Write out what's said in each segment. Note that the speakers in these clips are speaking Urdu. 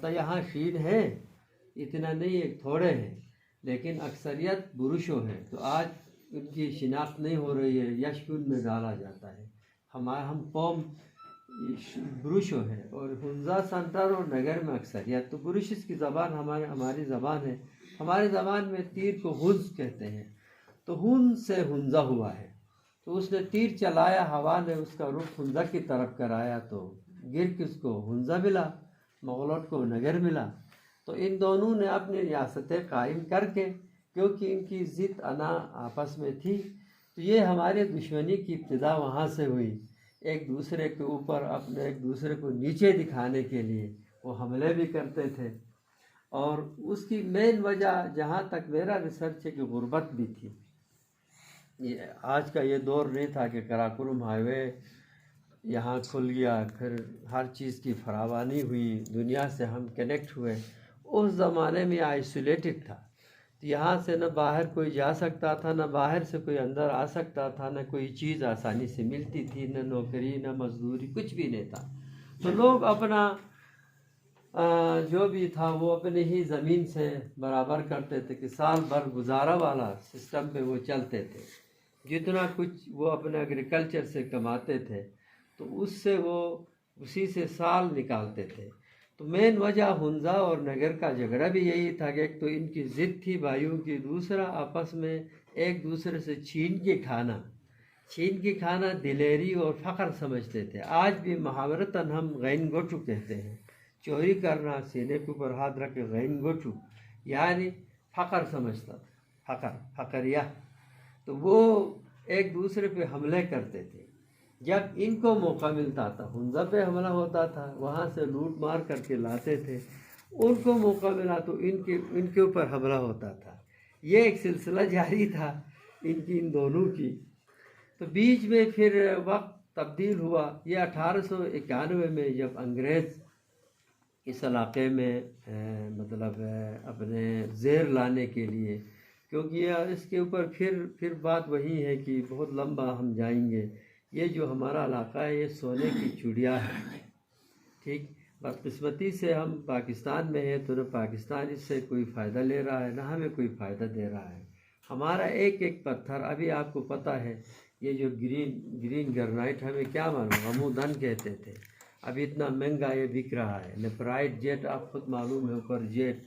تو یہاں شین ہیں اتنا نہیں ہے، تھوڑے ہیں، لیکن اکثریت بروشو ہے، تو آج ان کی شناخت نہیں ہو رہی ہے، یشکن میں ڈالا جاتا ہے۔ ہم قوم بروشو ہے، اور ہنزا سنٹر اور نگر میں اکثریت، تو بروشس کی زبان ہماری زبان ہے۔ ہماری زبان میں تیر کو ہنز کہتے ہیں، تو ہنز سے ہنزا ہوا ہے، تو اس نے تیر چلایا، ہوا نے اس کا رخ ہنزا کی طرف کرایا، تو گر کے اس کو ہنزا ملا، مغلوٹ کو نگر ملا۔ تو ان دونوں نے اپنی ریاستیں قائم کر کے، کیونکہ ان کی ضد انا آپس میں تھی، تو یہ ہمارے دشمنی کی ابتدا وہاں سے ہوئی۔ ایک دوسرے کے اوپر اپنے ایک دوسرے کو نیچے دکھانے کے لیے وہ حملے بھی کرتے تھے، اور اس کی مین وجہ جہاں تک میرا ریسرچ ہے کہ غربت بھی تھی۔ یہ آج کا یہ دور نہیں تھا کہ کراکرم ہائی وے یہاں کھل گیا، پھر ہر چیز کی فراوانی ہوئی، دنیا سے ہم کنیکٹ ہوئے۔ اس زمانے میں آئسولیٹڈ تھا، یہاں سے نہ باہر کوئی جا سکتا تھا، نہ باہر سے کوئی اندر آ سکتا تھا، نہ کوئی چیز آسانی سے ملتی تھی، نہ نوکری نہ مزدوری، کچھ بھی نہیں تھا۔ تو لوگ اپنا جو بھی تھا وہ اپنے ہی زمین سے برابر کرتے تھے، کہ سال بھر گزارا والا سسٹم پہ وہ چلتے تھے۔ جتنا کچھ وہ اپنے ایگریکلچر سے کماتے تھے، تو اس سے وہ اسی سے سال نکالتے تھے۔ تو مین وجہ ہنزا اور نگر کا جھگڑا بھی یہی تھا کہ ایک تو ان کی ضد تھی بھائیوں کی، دوسرا آپس میں ایک دوسرے سے چھین کے کھانا دلیری اور فخر سمجھتے تھے۔ آج بھی محاورتاً ہم غین گوٹو کہتے ہیں، چوری کرنا، سینے کے اوپر ہاتھ رکھ کے غین گوٹو، یعنی فخر سمجھتا تھا، فخریہ۔ تو وہ ایک دوسرے پہ حملے کرتے تھے، جب ان کو موقع ملتا تھا ہنزا پہ حملہ ہوتا تھا، وہاں سے لوٹ مار کر کے لاتے تھے، ان کو موقع ملا تو ان کے اوپر حملہ ہوتا تھا۔ یہ ایک سلسلہ جاری تھا ان دونوں کی۔ تو بیچ میں پھر وقت تبدیل ہوا، یہ 1891 میں جب انگریز اس علاقے میں مطلب اپنے زیر لانے کے لیے، کیونکہ یہ اس کے اوپر پھر بات وہی ہے کہ بہت لمبا ہم جائیں گے۔ یہ جو ہمارا علاقہ ہے یہ سونے کی چڑیا ہے، ٹھیک۔ بدقسمتی سے ہم پاکستان میں ہیں، تو نہ پاکستان اس سے کوئی فائدہ لے رہا ہے، نہ ہمیں کوئی فائدہ دے رہا ہے۔ ہمارا ایک ایک پتھر، ابھی آپ کو پتہ ہے یہ جو گرین گرنائٹ ہمیں کیا معلوم، غمودن کہتے تھے، اب اتنا مہنگا یہ بک رہا ہے۔ لیپرائٹ جیٹ آپ خود معلوم ہے، اوپر جیٹ،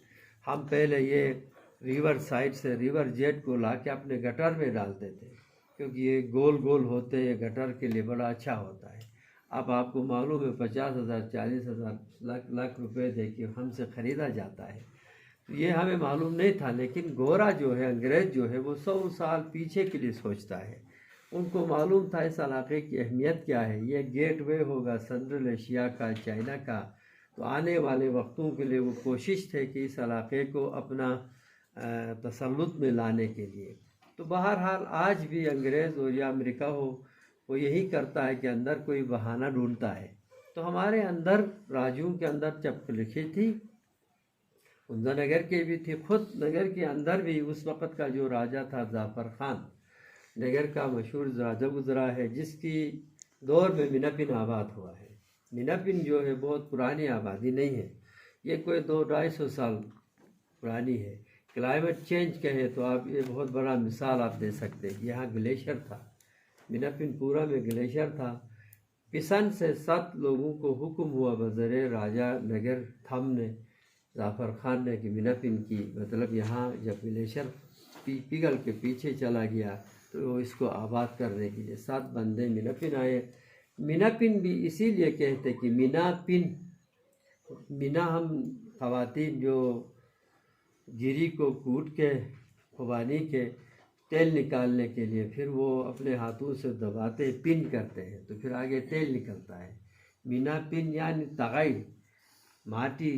ہم پہلے یہ ریور سائڈ سے ریور جیٹ کو لا کے اپنے گٹر میں ڈالتے تھے، کیونکہ یہ گول گول ہوتے ہیں، گٹر کے لیے بڑا اچھا ہوتا ہے۔ اب آپ کو معلوم ہے 50,000 40,000 لاکھ روپے دے کے ہم سے خریدا جاتا ہے، یہ ہمیں معلوم نہیں تھا۔ لیکن گورا جو ہے، انگریز جو ہے، وہ 100 سال پیچھے کے لیے سوچتا ہے، ان کو معلوم تھا اس علاقے کی اہمیت کیا ہے، یہ گیٹ وے ہوگا سنٹرل ایشیا کا، چائنا کا، تو آنے والے وقتوں کے لیے وہ کوشش تھے کہ اس علاقے کو اپنا تسلط میں لانے کے لیے۔ تو بہرحال آج بھی انگریز ہو یا امریکہ ہو، وہ یہی کرتا ہے کہ اندر کوئی بہانہ ڈھونڈتا ہے۔ تو ہمارے اندر راجوں کے اندر جب لکھی تھی، ہنزا نگر کے بھی تھی، خود نگر کے اندر بھی اس وقت کا جو راجہ تھا ظفر خان، نگر کا مشہور راجہ گزرا ہے، جس کی دور میں منپن آباد ہوا ہے۔ منپن جو ہے بہت پرانی آبادی نہیں ہے، یہ کوئی 200-250 سال پرانی ہے۔ کلائمیٹ چینج کہیں تو آپ یہ بہت بڑا مثال آپ دے سکتے ہیں، یہاں گلیشیر تھا، منپن پورا میں گلیشیر تھا۔ پسن سے 7 لوگوں کو حکم ہوا بذریعہ راجہ نگر تھم نے، ظفر خان نے، کہ منپن کی مطلب یہاں جب گلیشیر پگھل کے پیچھے چلا گیا تو وہ اس کو آباد کرنے کے لیے 7 بندے منپن آئے۔ منپن بھی اسی لیے کہتے کہ مینا پن، مینا ہم خواتین جو گری کو کوٹ کے خوبانی کے تیل نکالنے کے لیے پھر وہ اپنے ہاتھوں سے دباتے پن کرتے ہیں، تو پھر آگے تیل نکلتا ہے۔ مینا پن یعنی تغائی، ماٹی،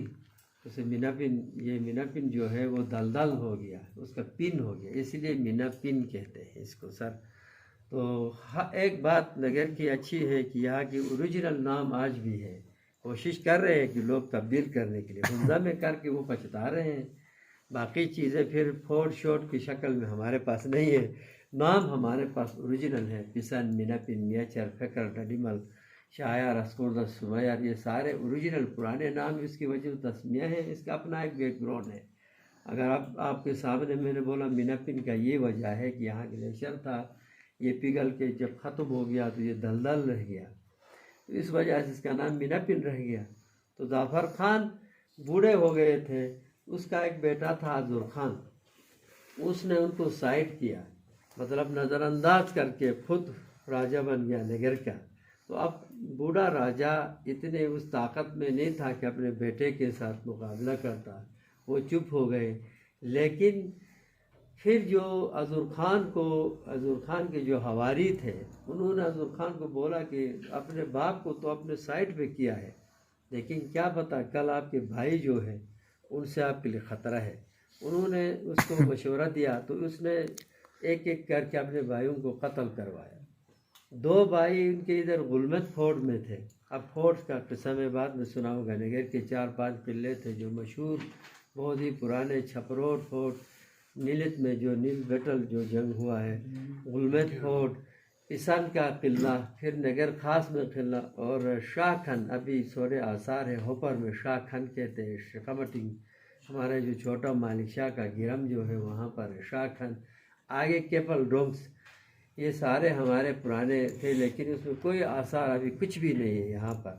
اسے منپن، یہ منپن جو ہے وہ دلدل ہو گیا، اس کا پن ہو گیا، اس لیے منپن کہتے ہیں اس کو سر۔ تو ایک بات نگر کی اچھی ہے کہ یہاں کی اوریجنل نام آج بھی ہے، کوشش کر رہے ہیں کہ لوگ تبدیل کرنے کے لیے، ہنزا میں کر کے وہ پچھتا رہے ہیں۔ باقی چیزیں پھر فوٹ شوٹ کی شکل میں ہمارے پاس نہیں ہے، نام ہمارے پاس اوریجنل ہے، پسن، منپن، میچر، فکر، ڈڈیمل، شایا رسکردہ سمیر، یہ سارے اوریجنل پرانے نام اس کی وجہ تسمیہ ہے، اس کا اپنا ایک بیک گراؤنڈ ہے۔ اگر آپ کے سامنے میں نے بولا منپن کا یہ وجہ ہے کہ یہاں گلیشر تھا، یہ پگھل کے جب ختم ہو گیا تو یہ دلدل رہ گیا، تو اس وجہ سے اس کا نام منپن رہ گیا۔ تو ظفر خان بوڑھے ہو گئے تھے، اس کا ایک بیٹا تھا عذر خان، اس نے ان کو سائڈ کیا، مطلب نظر انداز کر کے خود راجہ بن گیا نگر کا۔ تو اب بوڑھا راجہ اتنے اس طاقت میں نہیں تھا کہ اپنے بیٹے کے ساتھ مقابلہ کرتا، وہ چپ ہو گئے۔ لیکن پھر جو عذر خان کے جو حواری تھے، انہوں نے عذر خان کو بولا کہ اپنے باپ کو تو اپنے سائڈ پہ کیا ہے، لیکن کیا پتہ کل آپ کے بھائی جو ہے ان سے آپ کے لیے خطرہ ہے۔ انہوں نے اس کو مشورہ دیا تو اس نے ایک ایک کر کے اپنے بھائیوں کو قتل کروایا۔ 2 بھائی ان کے ادھر غلمت فورٹ میں تھے۔ اب فورٹ کا قصہ میں بعد میں سناؤں گا۔ نگر کے 4-5 قلعے تھے جو مشہور، بہت ہی پرانے، چھپروٹ فورٹ، نیلت میں جو نیل بیٹل جو جنگ ہوا ہے، غلمت فورٹ، پسن کا قلعہ، پھر نگر خاص میں قلعہ، اور شاہ کھن، ابھی سورے آثار ہے ہوپر میں شاہ کھن کہتے ہیں، شکمٹنگ ہمارے جو چھوٹا مالک شاہ کا گرم جو ہے وہاں پر ہے شاہ کھن، آگے کیپل ڈومس، یہ سارے ہمارے پرانے تھے، لیکن اس میں کوئی آثار ابھی کچھ بھی نہیں ہے یہاں پر۔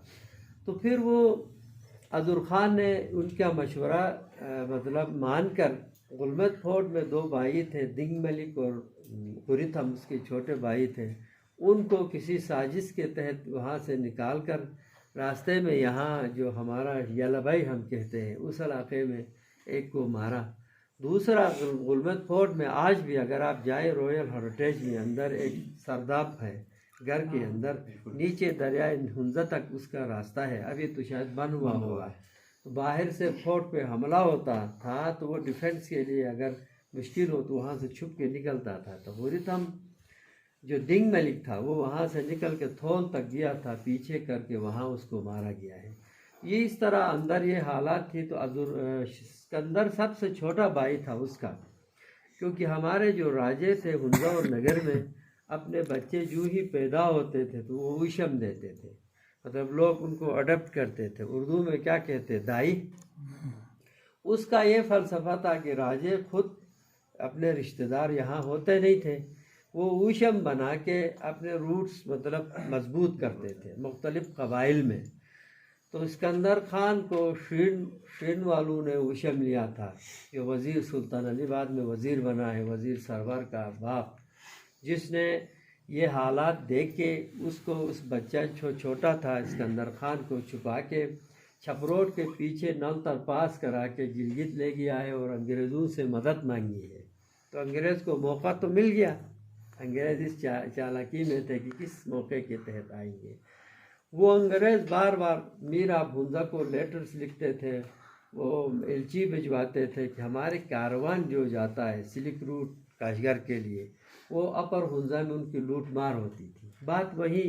تو پھر وہ عذر خان نے ان کا مشورہ مطلب مان کر، غلمت فورٹ میں 2 بھائی تھے، دنگ ملک اور قریتھم اس کے چھوٹے بھائی تھے، ان کو کسی سازش کے تحت وہاں سے نکال کر راستے میں یہاں جو ہمارا یلبئی ہم کہتے ہیں اس علاقے میں ایک کو مارا۔ دوسرا غلمت فورٹ میں آج بھی اگر آپ جائیں رویل ہیریٹیج میں اندر ایک سرداب ہے گھر کے اندر، نیچے دریائے ہنزہ تک اس کا راستہ ہے، ابھی تو شاید بند ہوا ہوگا۔ تو باہر سے فورٹ پہ حملہ ہوتا تھا تو وہ ڈیفنس کے لیے اگر مشکل ہو تو وہاں سے چھپ کے نکلتا تھا۔ تو قریتھم جو دنگ ملک تھا وہ وہاں سے نکل کے تھول تک گیا تھا، پیچھے کر کے وہاں اس کو مارا گیا ہے۔ یہ اس طرح اندر یہ حالات تھی۔ تو اسکندر سب سے چھوٹا بھائی تھا اس کا، کیونکہ ہمارے جو راجے تھے ہنزہ اور نگر میں اپنے بچے جو ہی پیدا ہوتے تھے تو وہ وشم دیتے تھے، مطلب لوگ ان کو اڈپٹ کرتے تھے، اردو میں کیا کہتے دائی۔ اس کا یہ فلسفہ تھا کہ راجے خود اپنے رشتہ دار یہاں ہوتے نہیں تھے، وہ وشم بنا کے اپنے روٹس مطلب مضبوط کرتے تھے مختلف قبائل میں۔ تو اسکندر خان کو شین والوں نے وشم لیا تھا، جو وزیر سلطان علی بعد میں وزیر بنا ہے، وزیر سرور کا باپ، جس نے یہ حالات دیکھ کے اس بچہ چھوٹا تھا اسکندر خان کو چھپا کے چھپروٹ کے پیچھے نلتر پاس کرا کے گلگت لے گیا ہے اور انگریزوں سے مدد مانگی ہے۔ تو انگریز کو موقع تو مل گیا، انگریز اس چالاکی میں تھے کہ کس موقع کے تحت آئیں گے۔ وہ انگریز بار بار میر آف ہنزہ کو لیٹرز لکھتے تھے، وہ ایلچی بھجواتے تھے کہ ہمارے کاروان جو جاتا ہے سلک روٹ کاشغر کے لیے، وہ اپر ہنزہ میں ان کی لوٹ مار ہوتی تھی۔ بات وہی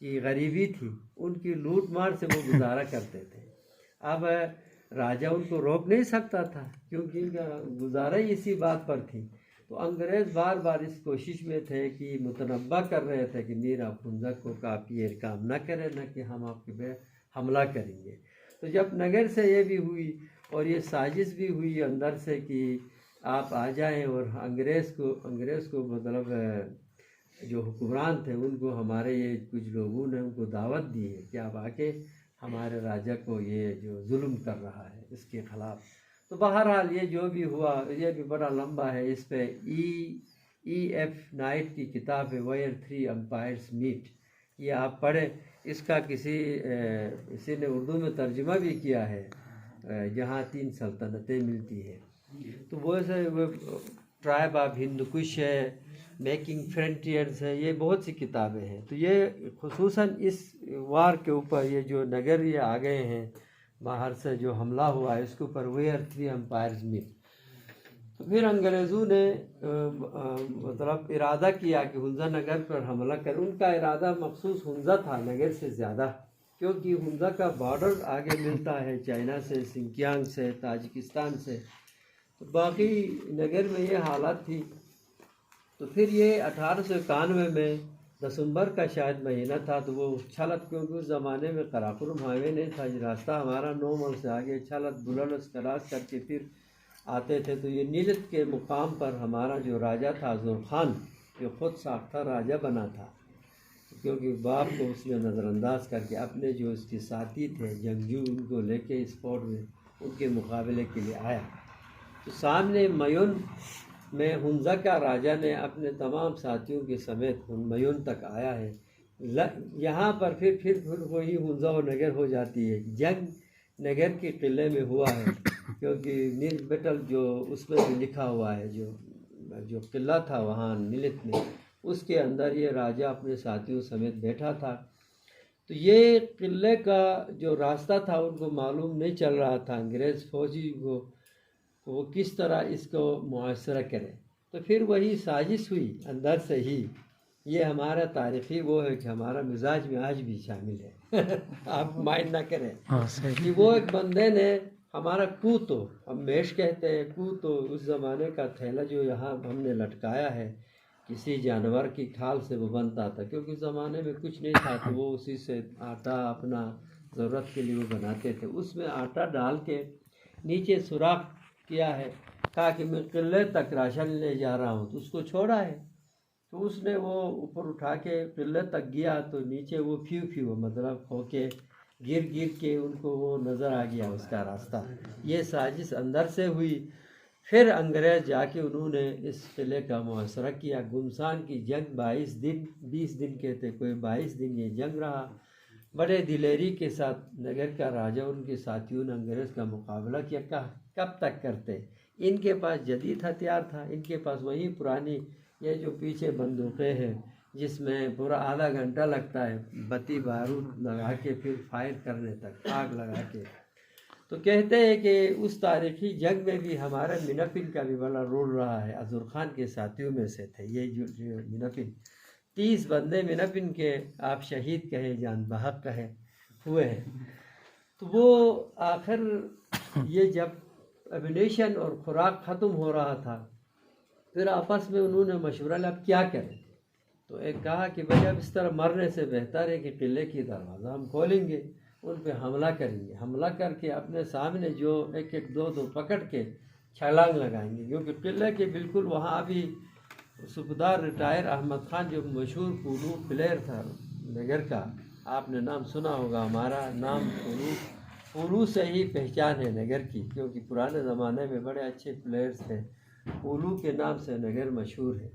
کہ غریبی تھی، ان کی لوٹ مار سے وہ گزارا کرتے تھے۔ اب راجہ ان کو روک نہیں سکتا تھا کیونکہ ان کا گزارا ہی اسی بات پر تھی۔ تو انگریز بار بار اس کوشش میں تھے کہ متنبہ کر رہے تھے کہ میر آف ہنزہ کو آپ یہ کام نہ کریں، نہ کہ ہم آپ کے حملہ کریں گے۔ تو جب نگر سے یہ بھی ہوئی اور یہ سازش بھی ہوئی اندر سے کہ آپ آ جائیں، اور انگریز کو مطلب جو حکمران تھے ان کو ہمارے یہ کچھ لوگوں نے ان کو دعوت دی ہے کہ آپ آ کے ہمارے راجہ کو یہ جو ظلم کر رہا ہے اس کے خلاف۔ تو بہرحال یہ جو بھی ہوا، یہ بھی بڑا لمبا ہے، اس پہ ای ایف نائٹ کی کتاب ہے ویئر 3 امپائرز میٹ، یہ آپ پڑھیں۔ اس کا کسی نے اردو میں ترجمہ بھی کیا ہے، جہاں 3 سلطنتیں ملتی ہیں۔ تو وہ ٹرائب آف ہند کش ہے، میکنگ فرنٹیئرز ہے، یہ بہت سی کتابیں ہیں۔ تو یہ خصوصاً اس وار کے اوپر، یہ جو نگر یہ آ گئے ہیں باہر سے جو حملہ ہوا ہے اس کے اوپر ویئر 3 امپائرز میٹ۔ تو پھر انگریزوں نے مطلب ارادہ کیا کہ ہنزہ نگر پر حملہ کر۔ ان کا ارادہ مخصوص ہنزہ تھا نگر سے زیادہ، کیونکہ ہنزہ کا بارڈر آگے ملتا ہے چائنا سے، سنکیانگ سے، تاجکستان سے، تو باقی نگر میں یہ حالات تھی۔ تو پھر یہ 1891 میں دسمبر کا شاید مہینہ تھا، تو وہ چھلت، کیونکہ اس زمانے میں قراقرم ہائی وے نہیں تھا، یہ راستہ ہمارا 9 مل سے آگے چھلت بللس کراس کر کے پھر آتے تھے. تو یہ نیلت کے مقام پر ہمارا جو راجہ تھا حضور خان، جو خود ساختہ راجہ بنا تھا، کیونکہ باپ کو اس نے نظر انداز کر کے اپنے جو اس کے ساتھی تھے جنگجو، ان کو لے کے اس فورٹ میں ان کے مقابلے کے لیے آیا. تو سامنے میون میں ہنزا کا راجہ نے اپنے تمام ساتھیوں کے سمیت میون تک آیا ہے. یہاں پر پھر وہی ہنزا و نگر ہو جاتی ہے. جنگ نگر کے قلعے میں ہوا ہے، کیونکہ نیل بیٹل جو اس میں بھی لکھا ہوا ہے، جو قلعہ تھا وہاں نیلت میں، اس کے اندر یہ راجہ اپنے ساتھیوں سمیت بیٹھا تھا. تو یہ قلعے کا جو راستہ تھا ان کو معلوم نہیں چل رہا تھا انگریز فوجی کو، وہ کس طرح اس کو محاصرہ کرے. تو پھر وہی سازش ہوئی اندر سے ہی. یہ ہمارا تاریخی وہ ہے کہ ہمارا مزاج میں آج بھی شامل ہے. آپ مائنڈ نہ کریں کہ وہ ایک بندے نے ہمارا کوتو، ہم میش کہتے ہیں، کوتو اس زمانے کا تھیلا جو یہاں ہم نے لٹکایا ہے، کسی جانور کی کھال سے وہ بنتا تھا، کیونکہ اس زمانے میں کچھ نہیں تھا، تو وہ اسی سے آٹا اپنا ضرورت کے لیے وہ بناتے تھے. اس میں آٹا ڈال کے نیچے سوراخ کیا ہے، کہا کہ میں قلعے تک راشن لے جا رہا ہوں، تو اس کو چھوڑا ہے. تو اس نے وہ اوپر اٹھا کے قلعے تک گیا، تو نیچے وہ پھیو مطلب ہو کے گر کے ان کو وہ نظر آ گیا اس کا راستہ. یہ سازش اندر سے ہوئی. پھر انگریز جا کے انہوں نے اس قلعے کا محاصرہ کیا. گمسان کی جنگ 20 دن کے تھے، کوئی 22 دن یہ جنگ رہا. بڑے دلیری کے ساتھ نگر کا راجہ ان کے ساتھیوں نے انگریز کا مقابلہ کیا. کب تک کرتے؟ ان کے پاس جدید ہتھیار تھا، ان کے پاس وہی پرانی یہ جو پیچھے بندوقیں ہیں جس میں پورا آدھا گھنٹہ لگتا ہے بتی بارود لگا کے پھر فائر کرنے تک، آگ لگا کے. تو کہتے ہیں کہ اس تاریخی جنگ میں بھی ہمارے منفل کا بھی بڑا رول رہا ہے. حضور خان کے ساتھیوں میں سے تھے یہ جو منفل. 30 بندے منفل کے آپ شہید کہے، جان بحق کہے ہوئے ہیں. تو وہ آخر یہ جب ایمونیشن اور خوراک ختم ہو رہا تھا، پھر آپس میں انہوں نے مشورہ لیا اب کیا کریں. تو ایک کہا کہ بھائی اب اس طرح مرنے سے بہتر ہے کہ قلعے کی دروازہ ہم کھولیں گے، ان پہ حملہ کریں گے، حملہ کر کے اپنے سامنے جو ایک دو پکڑ کے چھلانگ لگائیں گے. کیونکہ قلعے کے بالکل وہاں ابھی صوبیدار ریٹائر احمد خان جو مشہور پولو پلیئر تھا نگر کا، آپ نے نام سنا ہوگا. ہمارا نام پولو سے ہی پہچان ہے نگر کی، کیونکہ پرانے زمانے میں بڑے اچھے پلیئرز تھے. پولو کے نام سے نگر مشہور ہے.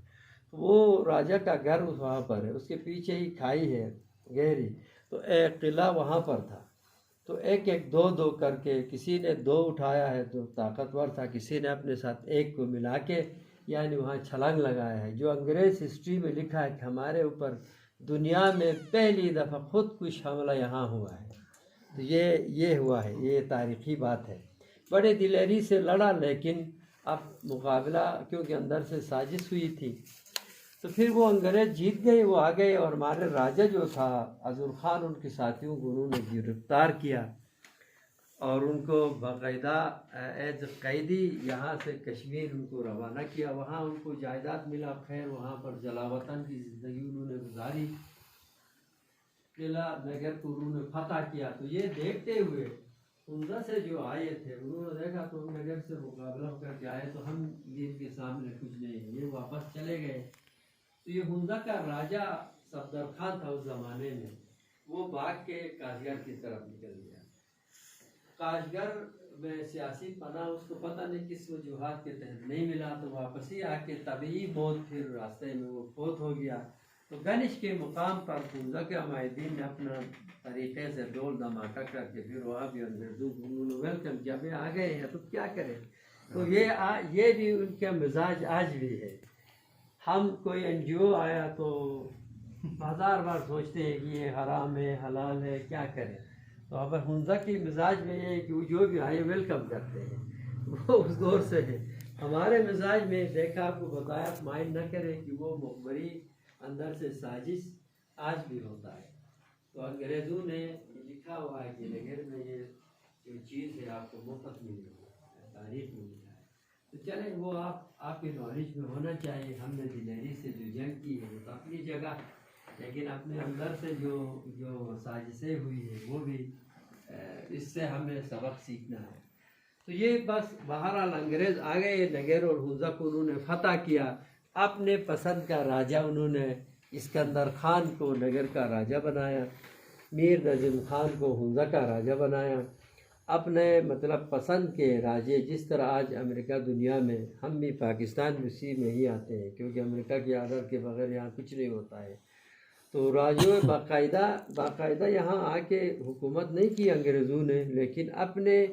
وہ راجہ کا گھر وہاں پر ہے، اس کے پیچھے ہی کھائی ہے گہری. تو ایک قلعہ وہاں پر تھا. تو ایک دو کر کے کسی نے 2 اٹھایا ہے تو طاقتور تھا، کسی نے اپنے ساتھ 1 کو ملا کے یعنی وہاں چھلانگ لگایا ہے. جو انگریز ہسٹری میں لکھا ہے کہ ہمارے اوپر دنیا میں پہلی دفعہ خود کش حملہ یہاں ہوا ہے. تو یہ ہوا ہے، یہ تاریخی بات ہے. بڑے دلیری سے لڑا، لیکن اب مقابلہ کیونکہ اندر سے سازش ہوئی تھی، تو پھر وہ انگریز جیت گئے، وہ آ گئے. اور ہمارے راجہ جو تھا حضور خان، ان کے ساتھیوں کو انہوں نے گرفتار کیا اور ان کو باقاعدہ ایز قیدی یہاں سے کشمیر ان کو روانہ کیا. وہاں ان کو جائیداد ملا، خیر وہاں پر جلا وطن کی زندگی انہوں نے گزاری. قلعہ نگر کو انہوں نے فتح کیا. تو یہ دیکھتے ہوئے ہنزا سے جو آئے تھے انہوں نے دیکھا تو نگر سے مقابلہ ہو کر کے آئے تو ہم ان کے سامنے کچھ نہیں ہے، یہ واپس چلے گئے. تو یہ ہنزا کا راجہ صفدر خان تھا اس زمانے میں، وہ بھاگ کے کاشغر کی طرف نکل گیا. کاشغر میں سیاسی پناہ اس کو پتہ نہیں کس وجوہات کے تحت نہیں ملا، تو واپس ہی آ کے طبعی موت پھر راستے میں وہ فوت ہو گیا. تو گنش کے مقام پر ہنزا کے عمائدین نے اپنا طریقے سے ڈول دھماکہ کر کے پھر وہاں بھی انگریزوں کو انہوں نے ویلکم کیا. میں آ گئے ہیں تو کیا کریں. تو یہ بھی ان کا مزاج آج بھی ہے. ہم کوئی NGO آیا تو 1000 بار سوچتے ہیں کہ یہ حرام ہے حلال ہے کیا کریں. تو اب ہنزا کی مزاج میں یہ ہے کہ وہ جو بھی آئے ویلکم کرتے ہیں، وہ اس دور سے ہے. ہمارے مزاج میں دیکھا، آپ کو بتایا، مائنڈ نہ کریں کہ وہ مخبری اندر سے سازش آج بھی ہوتا ہے. تو انگریزوں نے لکھا ہوا ہے کہ نگر میں یہ جو چیز ہے آپ کو مفت ملی ہے، تاریخ میں لکھا ہے. تو چلیں وہ آپ کے نالج میں ہونا چاہیے. ہم نے دلیری سے جو جنگ کی ہے وہ اپنی جگہ، لیکن اپنے اندر سے جو سازشیں ہوئی ہیں وہ بھی اس سے ہمیں سبق سیکھنا ہے. تو یہ بس بہرحال انگریز آ گئے، نگر اور حنظہ کو انہوں نے فتح کیا، اپنے پسند کا راجہ انہوں نے اسکندر خان کو نگر کا راجہ بنایا، میر نظم خان کو حنظہ کا راجہ بنایا، اپنے مطلب پسند کے راجے. جس طرح آج امریکہ دنیا میں، ہم بھی پاکستان بھی اسی میں ہی آتے ہیں کیونکہ امریکہ کے آرڈر کے بغیر یہاں کچھ نہیں ہوتا ہے. تو راجوں باقاعدہ یہاں آ کے حکومت نہیں کی انگریزوں نے، لیکن اپنے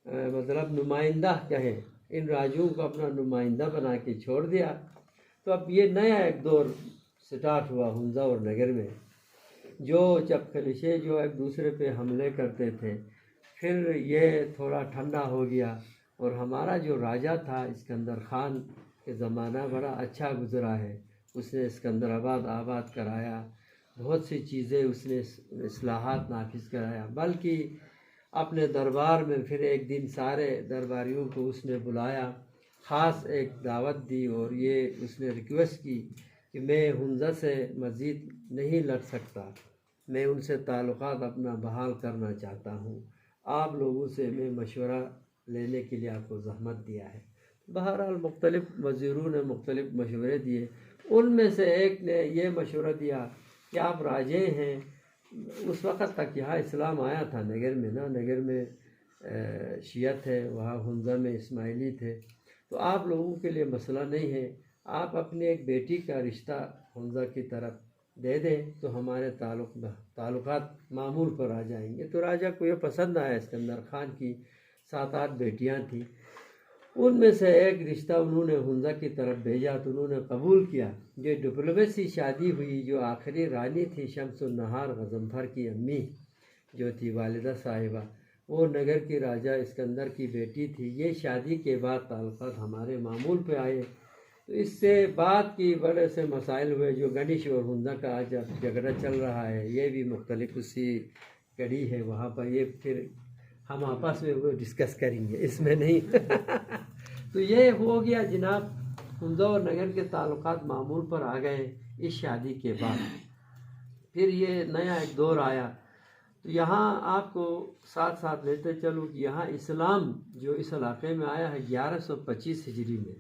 مطلب نمائندہ کہیں ان راجوں کو اپنا نمائندہ بنا کے چھوڑ دیا. تو اب یہ نیا ایک دور سٹارٹ ہوا حنظہ اور نگر میں، جو جب خلیشے جو ایک دوسرے پہ حملے کرتے تھے، پھر یہ تھوڑا ٹھنڈا ہو گیا. اور ہمارا جو راجہ تھا اسکندر خان کے زمانہ بڑا اچھا گزرا ہے. اس نے اسکندر آباد کرایا، بہت سی چیزیں اس نے اصلاحات نافذ کرایا. بلکہ اپنے دربار میں پھر ایک دن سارے درباریوں کو اس نے بلایا، خاص ایک دعوت دی، اور یہ اس نے ریکویسٹ کی کہ میں حنظہ سے مزید نہیں لڑ سکتا، میں ان سے تعلقات اپنا بحال کرنا چاہتا ہوں، آپ لوگوں سے میں مشورہ لینے کے لیے آپ کو زحمت دیا ہے. بہرحال مختلف وزیروں نے مختلف مشورے دیے. ان میں سے ایک نے یہ مشورہ دیا کہ آپ راجے ہیں، اس وقت تک یہاں اسلام آیا تھا نگر میں نا، نگر میں شیعہ تھے، وہاں حنظہ میں اسماعیلی تھے، تو آپ لوگوں کے لیے مسئلہ نہیں ہے، آپ اپنی ایک بیٹی کا رشتہ حنظہ کی طرف دے دیں تو ہمارے تعلقات معمول پر آ جائیں گے. تو راجہ کو یہ پسند آیا. اسکندر خان کی 7-8 بیٹیاں تھیں، ان میں سے ایک رشتہ انہوں نے حنظہ کی طرف بھیجا تو انہوں نے قبول کیا. جو ڈپلومیسی شادی ہوئی، جو آخری رانی تھی شمس النہار غضنفر کی امی جو تھی والدہ صاحبہ، وہ نگر کی راجہ اسکندر کی بیٹی تھی. یہ شادی کے بعد تعلقات ہمارے معمول پہ آئے. تو اس سے بعد کی بڑے سے مسائل ہوئے، جو گنیش اور حنظہ کا آج اب جھگڑا چل رہا ہے، یہ بھی مختلف اسی کڑی ہے. وہاں پر یہ پھر ہم آپس میں وہ ڈسکس کریں گے، اس میں نہیں. تو یہ ہو گیا جناب، حنظہ اور نگر کے تعلقات معمول پر آ گئے اس شادی کے بعد. پھر یہ نیا ایک دور آیا. تو یہاں آپ کو ساتھ ساتھ لیتے چلوں کہ یہاں اسلام جو اس علاقے میں آیا ہے 1125 ہجری میں،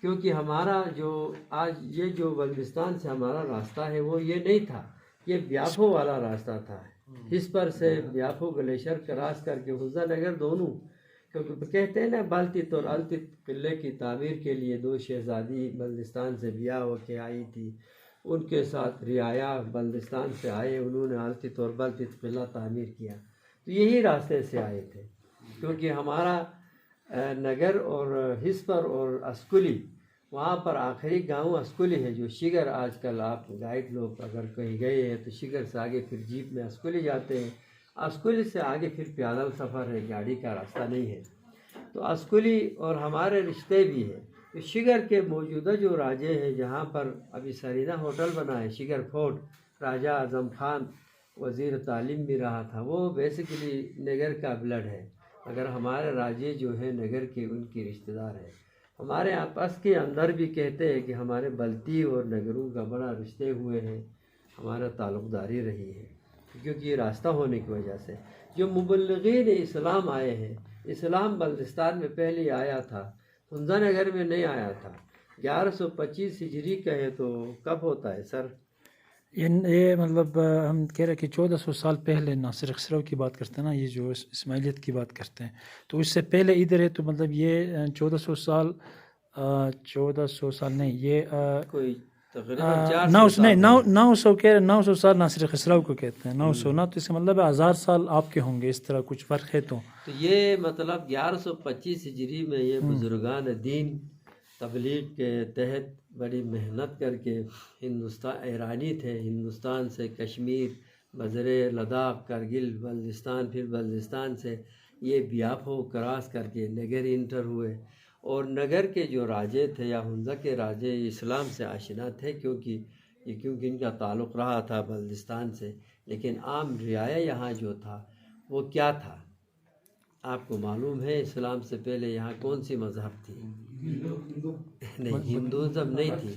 کیونکہ ہمارا جو آج یہ جو بلوچستان سے ہمارا راستہ ہے وہ یہ نہیں تھا، یہ بیافو والا راستہ تھا. اس پر سے بیافو گلیشر کراس کر کے حنظہ نگر دونوں، کیونکہ کہتے ہیں نا بلتت اور التت قلعے کی تعمیر کے لیے 2 شہزادی بلوچستان سے بیاہ ہو کے آئی تھی، ان کے ساتھ رعایا بلوچستان سے آئے، انہوں نے التت اور بلتت قلعہ تعمیر کیا. تو یہی راستے سے آئے تھے، کیونکہ ہمارا نگر اور ہسپر اور اسکولی، وہاں پر آخری گاؤں اسکولی ہے، جو شگر آج کل آپ گائیڈ لوگ اگر کہیں گئے ہیں تو شگر سے آگے پھر جیپ میں اسکولی جاتے ہیں، اسکولی سے آگے پھر پیادل سفر ہے، گاڑی کا راستہ نہیں ہے. تو اسکولی اور ہمارے رشتے بھی ہیں. تو شگر کے موجودہ جو راجے ہیں، جہاں پر ابھی سرینا ہوٹل بنا ہے، شگر فورٹ، راجہ اعظم خان وزیر تعلیم بھی رہا تھا، وہ بیسیکلی نگر کا بلڈ ہے. اگر ہمارے راجے جو ہیں نگر کے، ان کی رشتہ دار ہیں. ہمارے آپس کے اندر بھی کہتے ہیں کہ ہمارے بلتی اور نگروں کا بڑا رشتے ہوئے ہیں، ہمارا تعلق داری رہی ہے، کیونکہ یہ راستہ ہونے کی وجہ سے. جو مبلغین اسلام آئے ہیں، اسلام بلوچستان میں پہلے آیا تھا، حنظہ نگر میں نہیں آیا تھا. 1125 ہجری کہے تو کب ہوتا ہے سر؟ یہ مطلب ہم کہہ رہے ہیں کہ 1400 سال پہلے ناصر خسرو کی بات کرتے ہیں نا، یہ جو اسماعیلیت کی بات کرتے ہیں، تو اس سے پہلے ادھر ہے. تو مطلب یہ 1400 سال نہیں، یہ کوئی تقریباً 900 سال ناصر خسرو کو کہتے ہیں. 900 نا، تو اس کا مطلب 1000 سال آپ کے ہوں گے، اس طرح کچھ فرق ہے. تو یہ مطلب 1125 ہجری میں یہ بزرگان دین تبلیغ کے تحت بڑی محنت کر کے ہندوستان، ایرانی تھے، ہندوستان سے کشمیر، بذر لداخ، کرگل، بلوچستان، پھر بلوچستان سے یہ بیافو کراس کر کے نگر انٹر ہوئے. اور نگر کے جو راجے تھے یا حنظہ کے راجے اسلام سے آشنا تھے، کیونکہ ان کا تعلق رہا تھا بلوچستان سے. لیکن عام رعایا یہاں جو تھا وہ کیا تھا؟ آپ کو معلوم ہے اسلام سے پہلے یہاں کون سی مذہب تھی؟ نہیں ہندوازم نہیں تھی،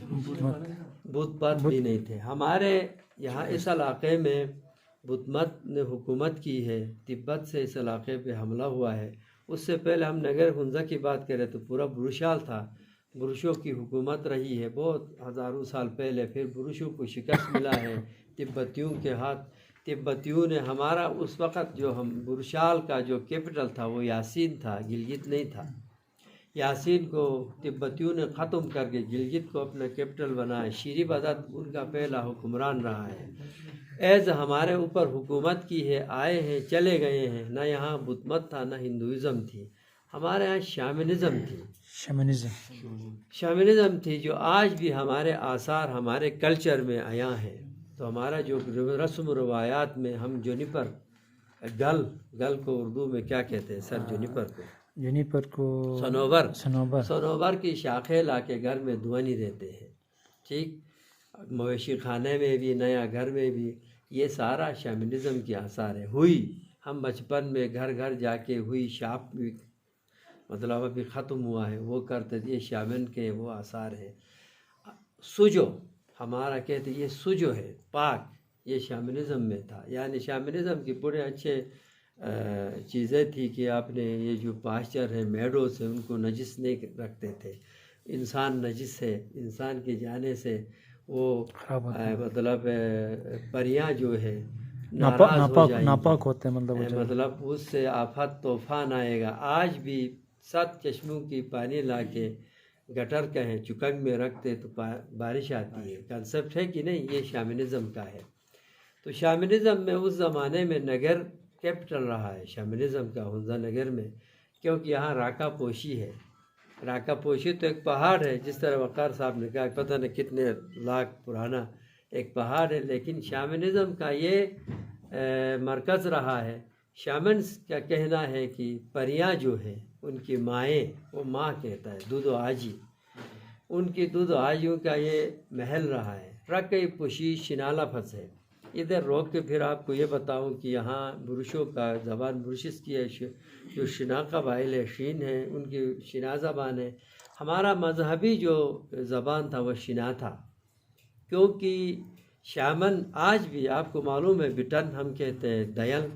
بدھ مت بھی نہیں تھے ہمارے یہاں۔ اس علاقے میں بدھ مت نے حکومت کی ہے، تبت سے اس علاقے پہ حملہ ہوا ہے۔ اس سے پہلے ہم نگر ہنزا کی بات کریں تو پورا بروشال تھا، بروشوں کی حکومت رہی ہے بہت ہزاروں سال پہلے۔ پھر بروشوں کو شکست ملا ہے تبتیوں کے ہاتھ۔ تبتیوں نے ہمارا اس وقت جو ہم بروشال کا جو کیپٹل تھا وہ یاسین تھا، گلگت نہیں تھا۔ یاسین کو تبتیوں نے ختم کر کے گلگت کو اپنا کیپٹل بنایا۔ شیری بھدت ان کا پہلا حکمران رہا ہے۔ ایز ہمارے اوپر حکومت کی ہے، آئے ہیں چلے گئے ہیں۔ نہ یہاں بدھ مت تھا نہ ہندوازم تھی، ہمارے یہاں شامنزم تھی، شامنزم تھی، جو آج بھی ہمارے آثار ہمارے کلچر میں آیا ہے۔ تو ہمارا جو رسم و روایات میں ہم جونیپر گل کو اردو میں کیا کہتے ہیں سر؟ جونیپر کو سنوبر کی شاخیں لا کے گھر میں دھوانی دیتے ہیں، ٹھیک، مویشی خانے میں بھی، نیا گھر میں بھی۔ یہ سارا شامنزم کی آثار ہے۔ ہوئی ہم بچپن میں گھر گھر جا کے ہوئی شاپ بھی مطلب ابھی ختم ہوا ہے وہ کرتے تھے، یہ شامن کے وہ آثار ہے۔ سجو ہمارا کہتے یہ سجو ہے پاک، یہ شامنزم میں تھا۔ یعنی شامنزم کی بڑے اچھے چیزیں تھی کہ آپ نے یہ جو پاسچر ہے میڈوز ہیں ان کو نجس نہیں رکھتے تھے۔ انسان نجس ہے، انسان کے جانے سے وہ مطلب پریاں جو ہے ناراض ہو جائیں گی، ناپاک ہوتے ہیں، مطلب اس سے آفت طوفان آئے گا۔ آج بھی 7 چشموں کی پانی لا کے گٹر کہیں چکنگ میں رکھتے تو بارش آتی ہے۔ کنسپٹ ہے کہ نہیں؟ یہ شامنزم کا ہے۔ تو شامنزم میں اس زمانے میں نگر کیپٹل رہا ہے شامنزم کا، ہنزا نگر میں، کیونکہ یہاں راکا پوشی ہے۔ راکا پوشی تو ایک پہاڑ ہے، جس طرح وقار صاحب نے کہا پتہ نہیں کتنے لاکھ پرانا ایک پہاڑ ہے، لیکن شامنزم کا یہ مرکز رہا ہے۔ شامنز کا کہنا ہے کہ پریاں جو ہیں ان کی مائیں، وہ ماں کہتا ہے، دودھ و آجی، ان کی دودھ و آجیوں کا یہ محل رہا ہے۔ رکئی پوشی شنالا پھنس ہے۔ ادھر روک کے پھر آپ کو یہ بتاؤں کہ یہاں بروشوں کا زبان بروشس کی ہے، جو شنا قبائل ہے، شین ہے، ان کی شنا زبان ہے۔ ہمارا مذہبی جو زبان تھا وہ شنا تھا، کیونکہ شامن آج بھی آپ کو معلوم ہے بٹن ہم کہتے ہیں، دیل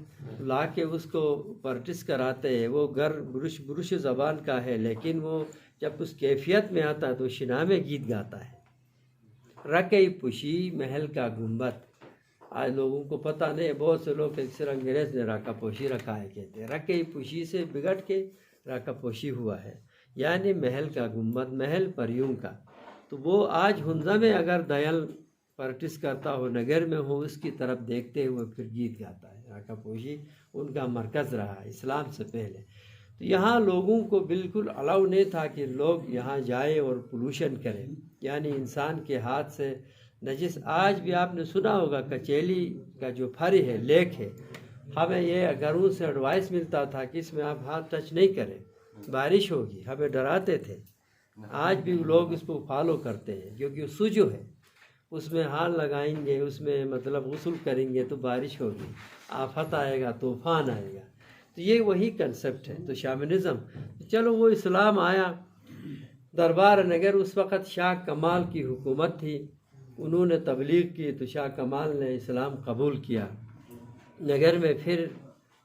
لا کے اس کو پریکٹس کراتے ہیں۔ وہ گر بروش زبان کا ہے، لیکن وہ جب اس کیفیت میں آتا ہے تو شنا میں گیت گاتا ہے۔ رکئی پوشی محل کا گنبد، آج لوگوں کو پتہ نہیں، بہت سے لوگ اکثر انگریز نے راکا پوشی رکھا ہے کہتے ہیں۔ رکئی پوشی سے بگڑ کے راکا پوشی ہوا ہے، یعنی محل کا گنبد، محل پریوں کا۔ تو وہ آج ہنزا میں اگر دیل پریکٹس کرتا ہو، نگر میں ہو، اس کی طرف دیکھتے ہوئے پھر گیت گاتا ہے۔ راکا پوشی ان کا مرکز رہا ہے اسلام سے پہلے۔ تو یہاں لوگوں کو بالکل الاؤ نہیں تھا کہ لوگ یہاں جائیں اور پولوشن کریں، یعنی انسان کے ہاتھ سے نجس۔ آج بھی آپ نے سنا ہوگا کچیلی کا جو پھری ہے، لیک ہے، ہمیں یہ گھروں سے ایڈوائس ملتا تھا کہ اس میں آپ ہاتھ ٹچ نہیں کریں، بارش ہوگی، ہمیں ڈراتے تھے۔ آج بھی لوگ اس کو فالو کرتے ہیں، کیونکہ سوجو ہے، اس میں ہاتھ لگائیں گے، اس میں مطلب غسل کریں گے تو بارش ہوگی، آفت آئے گا، طوفان آئے گا۔ تو یہ وہی کنسپٹ ہے۔ تو شامنزم، چلو وہ اسلام آیا، دربار نگر اس وقت شاہ کمال کی حکومت تھی، انہوں نے تبلیغ کی تو شاہ کمال نے اسلام قبول کیا نگر میں۔ پھر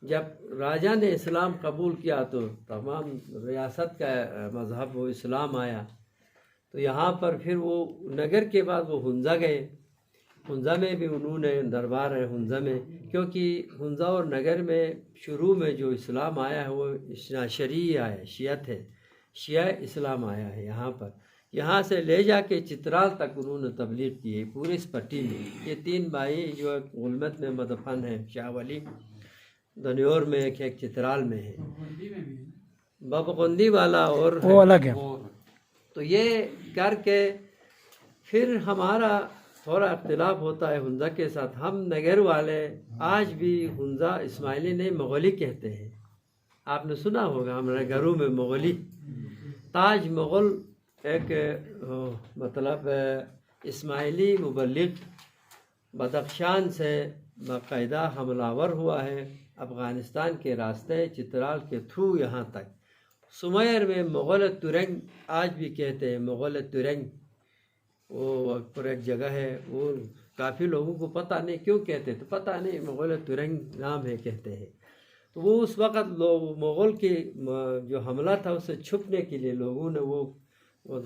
جب راجہ نے اسلام قبول کیا تو تمام ریاست کا مذہب وہ اسلام آیا۔ تو یہاں پر پھر وہ نگر کے بعد وہ ہنزا گئے، ہنزا میں بھی انہوں نے دربار ہے ہنزا میں، کیونکہ ہنزا اور نگر میں شروع میں جو اسلام آیا ہے وہ شرعی آیا ہے، شیعت ہے، شیعہ اسلام آیا ہے یہاں پر۔ یہاں سے لے جا کے چترال تک انہوں نے تبلیغ کی ہے، پورے اس پٹی میں۔ یہ 3 بھائی جو ایک غلمت میں مدفن ہے، شاہ ولی دنیور میں، ایک چترال میں ہے، بابا قندی والا اور وہ الگ ہے۔ تو یہ کر کے پھر ہمارا تھوڑا اختلاف ہوتا ہے ہنزا کے ساتھ۔ ہم نگر والے آج بھی ہنزا اسماعیلی نہیں مغلی کہتے ہیں، آپ نے سنا ہوگا ہمارے گھروں میں مغلی، تاج مغل ایک مطلب اسماعیلی مبلغ بدخشان سے باقاعدہ حملہ آور ہوا ہے افغانستان کے راستے چترال کے تھرو یہاں تک، سمیر میں مغل ترنگ آج بھی کہتے ہیں، مغل ترنگ وہ پر ایک جگہ ہے، وہ کافی لوگوں کو پتہ نہیں کیوں کہتے تو پتہ نہیں، مغل ترنگ نام ہے کہتے ہیں۔ تو وہ اس وقت لوگ مغل کے جو حملہ تھا اس سے چھپنے کے لیے لوگوں نے وہ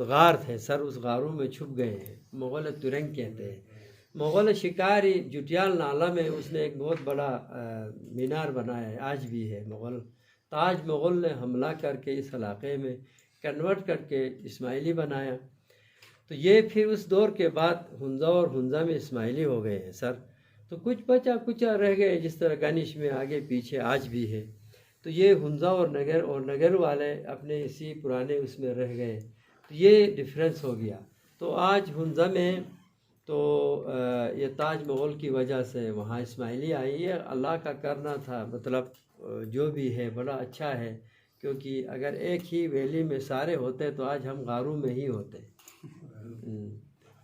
غار تھے سر، اس غاروں میں چھپ گئے ہیں، مغل ترنگ کہتے ہیں۔ مغل شکاری جٹیال نالہ میں اس نے ایک بہت بڑا مینار بنایا ہے، آج بھی ہے۔ تاج مغل نے حملہ کر کے اس علاقے میں کنورٹ کر کے اسماعیلی بنایا، تو یہ پھر اس دور کے بعد ہنزا اور ہنزا میں اسماعیلی ہو گئے ہیں سر۔ تو کچھ بچا کچا رہ گئے، جس طرح گنش میں آگے پیچھے آج بھی ہے۔ تو یہ ہنزا اور نگر والے اپنے اسی پرانے اس میں رہ گئے، تو یہ ڈفرینس ہو گیا۔ تو آج ہنزا میں تو یہ تاج مغل کی وجہ سے وہاں اسماعیلی آئی، یہ اللہ کا کرنا تھا، مطلب جو بھی ہے بڑا اچھا ہے، کیونکہ اگر ایک ہی ویلی میں سارے ہوتے تو آج ہم غاروں میں ہی ہوتے۔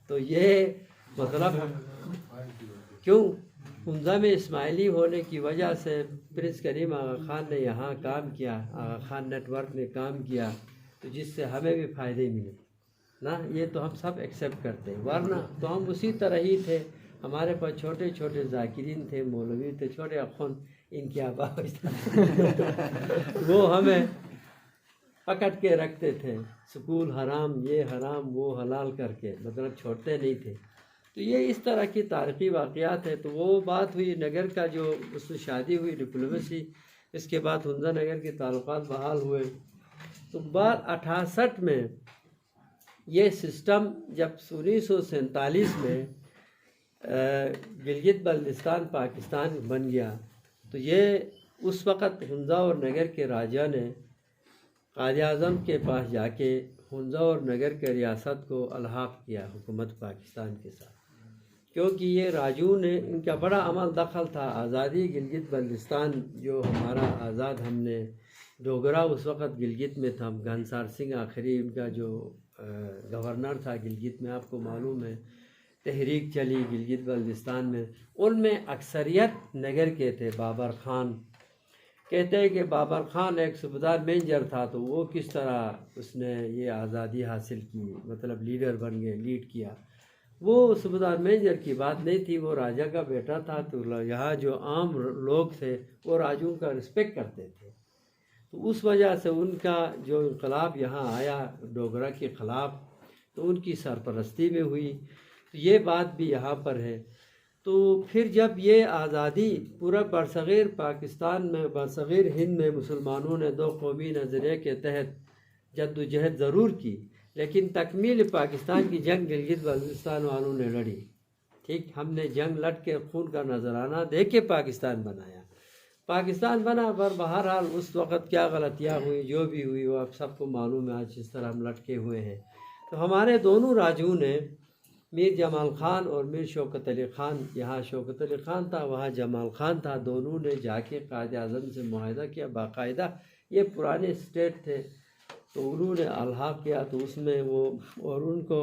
تو یہ مطلب کیوں ہنزا میں اسماعیلی ہونے کی وجہ سے پرنس کریم آغا خان نے یہاں کام کیا، آغا خان نیٹ ورک نے کام کیا، تو جس سے ہمیں بھی فائدے ملے نا، یہ تو ہم سب ایکسیپٹ کرتے ہیں، ورنہ تو ہم اسی طرح ہی تھے۔ ہمارے پاس چھوٹے چھوٹے ذاکرین تھے، مولوی تھے، چھوٹے اخون ان کی آواز وہ ہمیں پکڑ کے رکھتے تھے، سکول حرام، یہ حرام، وہ حلال کر کے، مطلب چھوڑتے نہیں تھے۔ تو یہ اس طرح کی تاریخی واقعات ہے۔ تو وہ بات ہوئی نگر کا، جو اس سے شادی ہوئی ڈپلومیسی، اس کے بعد ہنزا نگر کے تعلقات بحال ہوئے۔ تو بعد 68 میں یہ سسٹم جب 1947 میں گلگت بلتستان پاکستان بن گیا، تو یہ اس وقت ہنزا اور نگر کے راجا نے قائد اعظم کے پاس جا کے ہنزا اور نگر کے ریاست کو الحاق کیا حکومت پاکستان کے ساتھ، کیونکہ یہ راجوں نے، ان کا بڑا عمل دخل تھا آزادی گلگت بلتستان جو ہمارا آزاد ہم نے، ڈوگرا اس وقت گلگت میں تھا، گھنسار سنگھ آخری ان کا جو گورنر تھا گلگت میں، آپ کو معلوم ہے تحریک چلی گلگت بلتستان میں، ان میں اکثریت نگر کے تھے۔ بابر خان کہتے ہیں کہ بابر خان ایک صوبیدار مینیجر تھا، تو وہ کس طرح اس نے یہ آزادی حاصل کی، مطلب لیڈر بن گئے، لیڈ کیا۔ وہ صوبیدار مینیجر کی بات نہیں تھی، وہ راجا کا بیٹا تھا، تو یہاں جو عام لوگ تھے وہ راجوں کا رسپیکٹ کرتے تھے۔ تو اس وجہ سے ان کا جو انقلاب یہاں آیا ڈوگرا کے خلاف، تو ان کی سرپرستی میں ہوئی۔ تو یہ بات بھی یہاں پر ہے۔ تو پھر جب یہ آزادی پورا برصغیر پاکستان میں، برصغیر ہند میں مسلمانوں نے دو قومی نظریے کے تحت جد و جہد ضرور کی، لیکن تکمیل پاکستان کی جنگ گلگت بلتستان والوں نے لڑی۔ ٹھیک، ہم نے جنگ لڑ کے خون کا نذرانہ دے کے پاکستان بنایا، پاکستان بنا، پر بہرحال اس وقت کیا غلطیاں ہوئی، جو بھی ہوئی وہ آپ سب کو معلوم ہے، آج اس طرح ہم لٹکے ہوئے ہیں۔ تو ہمارے دونوں راجوں نے، میر جمال خان اور میر شوکت علی خان، یہاں شوکت علی خان تھا وہاں جمال خان تھا، دونوں نے جا کے قائد اعظم سے معاہدہ کیا باقاعدہ، یہ پرانے اسٹیٹ تھے، تو انہوں نے الحاق کیا، تو اس میں وہ، اور ان کو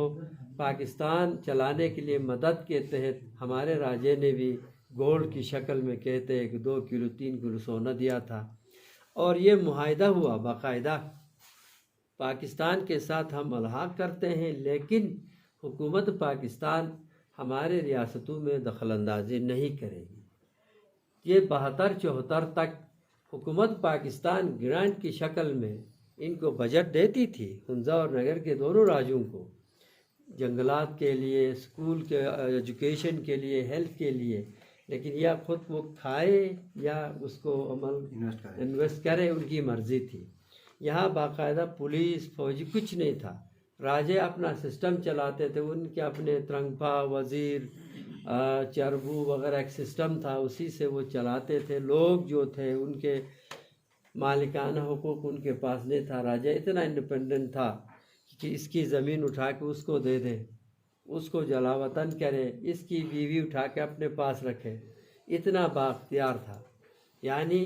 پاکستان چلانے کے لیے مدد کے تحت ہمارے راجے نے بھی گولڈ کی شکل میں کہتے ہیں کہ 2 کلو 3 کلو سونا دیا تھا، اور یہ معاہدہ ہوا باقاعدہ پاکستان کے ساتھ ہم الحاق کرتے ہیں، لیکن حکومت پاکستان ہمارے ریاستوں میں دخل اندازی نہیں کرے گی۔ یہ 72-74 تک حکومت پاکستان گرانٹ کی شکل میں ان کو بجٹ دیتی تھی، ہنزا اور نگر کے دونوں راجوں کو، جنگلات کے لیے، اسکول کے ایجوکیشن کے لیے، ہیلتھ کے لیے، لیکن یا خود وہ کھائے یا اس کو انویسٹ کرے، ان کی مرضی تھی۔ یہاں باقاعدہ پولیس فوجی کچھ نہیں تھا، راجے اپنا سسٹم چلاتے تھے، ان کے اپنے ترنگپا، وزیر، چربو وغیرہ ایک سسٹم تھا، اسی سے وہ چلاتے تھے۔ لوگ جو تھے ان کے مالکانہ حقوق ان کے پاس نہیں تھا، راجہ اتنا انڈیپینڈنٹ تھا کہ اس کی زمین اٹھا کے اس کو دے دے، اس کو جلا وطن کرے، اس کی بیوی اٹھا کے اپنے پاس رکھے، اتنا بااختیار تھا۔ یعنی